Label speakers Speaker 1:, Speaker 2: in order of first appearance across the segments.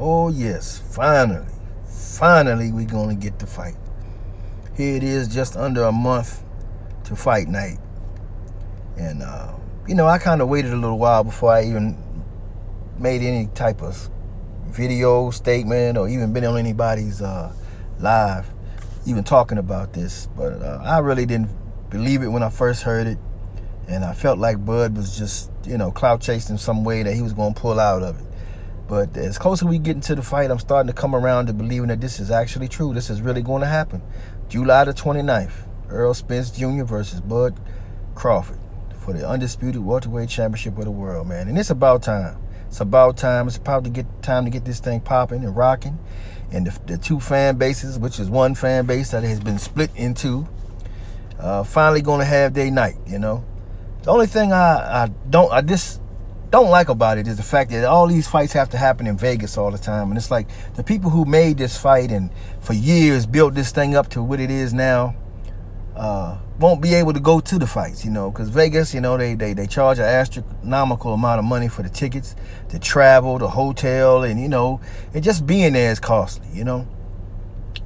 Speaker 1: Oh yes, finally we're gonna get the fight. Here it is, just under a month to fight night. And I kind of waited a little while before I even made any type of video statement or even been on anybody's live even talking about this. But I really didn't believe it when I first heard it, and I felt like Bud was just clout chasing some way that he was going to pull out of it. But as closer we get into the fight, I'm starting to come around to believing that this is actually true. This is really going to happen. July the 29th, Errol Spence Jr. versus Bud Crawford for the Undisputed Welterweight Championship of the world, man. And it's about time. It's about time. It's about time to get this thing popping and rocking. And the two fan bases, which is one fan base that has been split in two, finally going to have their night. The only thing I just don't like about it is the fact that all these fights have to happen in Vegas all the time. And it's like the people who made this fight and for years built this thing up to what it is now won't be able to go to the fights, because Vegas, they charge an astronomical amount of money for the tickets, the travel, the hotel, and just being there is costly,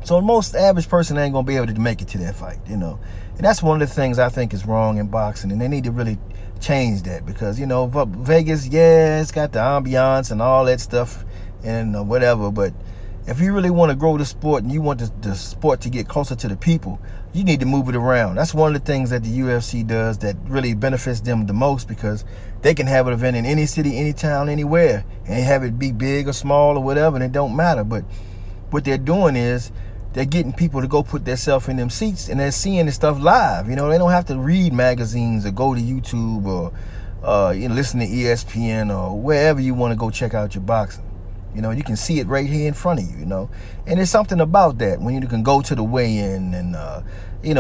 Speaker 1: So most average person ain't gonna be able to make it to that fight, And that's one of the things I think is wrong in boxing, and they need to really change that, because Vegas, yeah, it's got the ambiance and all that stuff and whatever, but if you really want to grow the sport and you want the sport to get closer to the people, you need to move it around. That's one of the things that the UFC does that really benefits them the most, because they can have an event in any city, any town, anywhere, and have it be big or small or whatever, and it don't matter. But what they're doing is they're getting people to go put themselves in them seats, and they're seeing this stuff live. They don't have to read magazines or go to YouTube or listen to ESPN or wherever you want to go check out your boxing. You can see it right here in front of you, And there's something about that when you can go to the weigh-in and,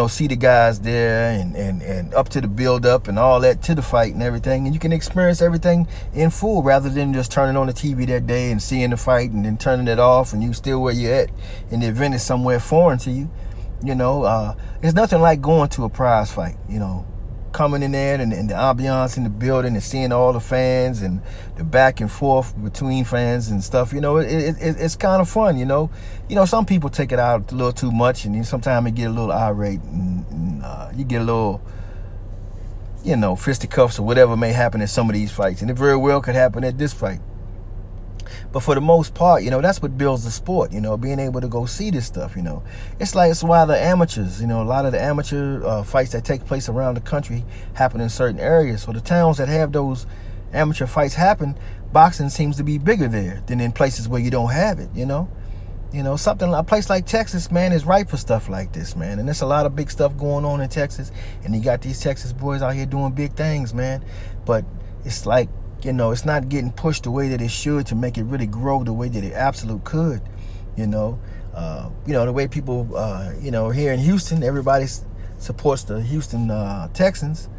Speaker 1: see the guys there and up to the build-up and all that to the fight and everything. And you can experience everything in full rather than just turning on the TV that day and seeing the fight and then turning it off and you still where you're at and the event is somewhere foreign to you. It's nothing like going to a prize fight, coming in there and the ambiance in the building and seeing all the fans and the back and forth between fans and stuff. It's kind of fun. Some people take it out a little too much, and sometimes it get a little irate, and you get a little, fisticuffs or whatever may happen in some of these fights, and it very well could happen at this fight. But for the most part, that's what builds the sport, being able to go see this stuff, It's why the amateurs, a lot of the amateur fights that take place around the country happen in certain areas. So the towns that have those amateur fights happen, boxing seems to be bigger there than in places where you don't have it, a place like Texas, man, is ripe for stuff like this, man. And there's a lot of big stuff going on in Texas. And you got these Texas boys out here doing big things, man. But it's like, it's not getting pushed the way that it should to make it really grow the way that it absolutely could, the way people, here in Houston, everybody supports the Houston Texans,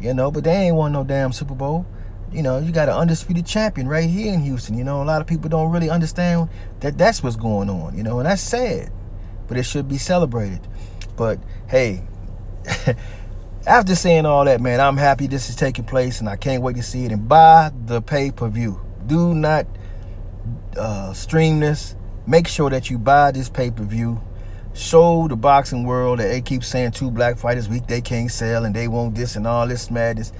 Speaker 1: but they ain't won no damn Super Bowl. You got an undisputed champion right here in Houston. A lot of people don't really understand that that's what's going on, and that's sad, but it should be celebrated. But hey, after saying all that, man, I'm happy this is taking place, and I can't wait to see it. And buy the pay-per-view. Do not stream this. Make sure that you buy this pay-per-view. Show the boxing world that they keep saying 2 black fighters week they can't sell and they want this and all this madness.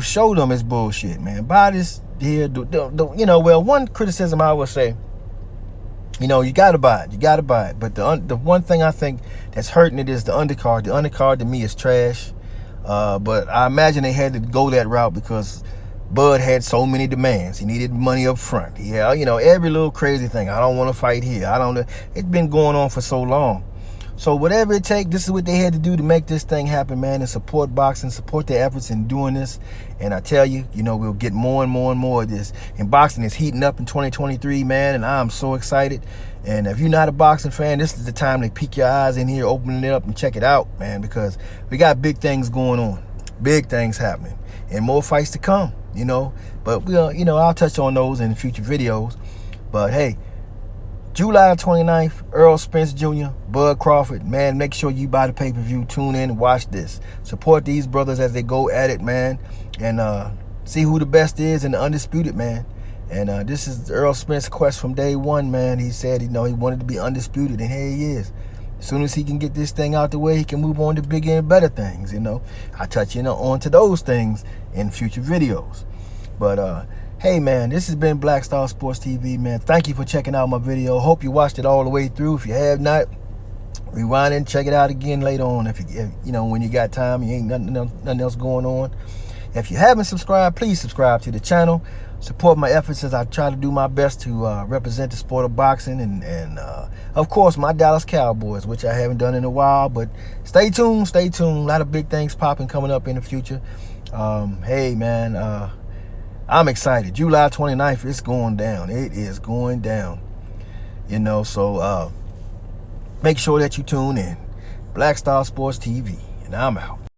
Speaker 1: Show them it's bullshit, man. Buy this here. Well, one criticism I would say, you got to buy it. You got to buy it. But the one thing I think that's hurting it is the undercard. The undercard to me is trash. But I imagine they had to go that route because Bud had so many demands. He needed money up front. Yeah, every little crazy thing. I don't want to fight here. It's been going on for so long. So whatever it takes, this is what they had to do to make this thing happen, man, and support boxing, support their efforts in doing this. And I tell you, we'll get more and more and more of this. And boxing is heating up in 2023, man, and I'm so excited. And if you're not a boxing fan, this is the time to peek your eyes in here, open it up, and check it out, man, because we got big things going on, big things happening, and more fights to come, But, I'll touch on those in future videos. But, hey, July 29th, Errol Spence Jr., Bud Crawford, man, make sure you buy the pay-per-view, tune in, watch this. Support these brothers as they go at it, man, and see who the best is in the Undisputed, man. And this is Errol Spence's quest from day one, man. He said, he wanted to be undisputed, and here he is. As soon as he can get this thing out the way, he can move on to bigger and better things, I touch on to those things in future videos. But, hey, man, this has been Black Star Sports TV, man. Thank you for checking out my video. Hope you watched it all the way through. If you have not, rewind and check it out again later on. If when you got time, you ain't nothing else going on. If you haven't subscribed, please subscribe to the channel. Support my efforts as I try to do my best to represent the sport of boxing and of course, my Dallas Cowboys, which I haven't done in a while. But stay tuned, stay tuned. A lot of big things popping coming up in the future. Hey, man, I'm excited. July 29th, it's going down. It is going down. So make sure that you tune in. Black Star Sports TV, and I'm out.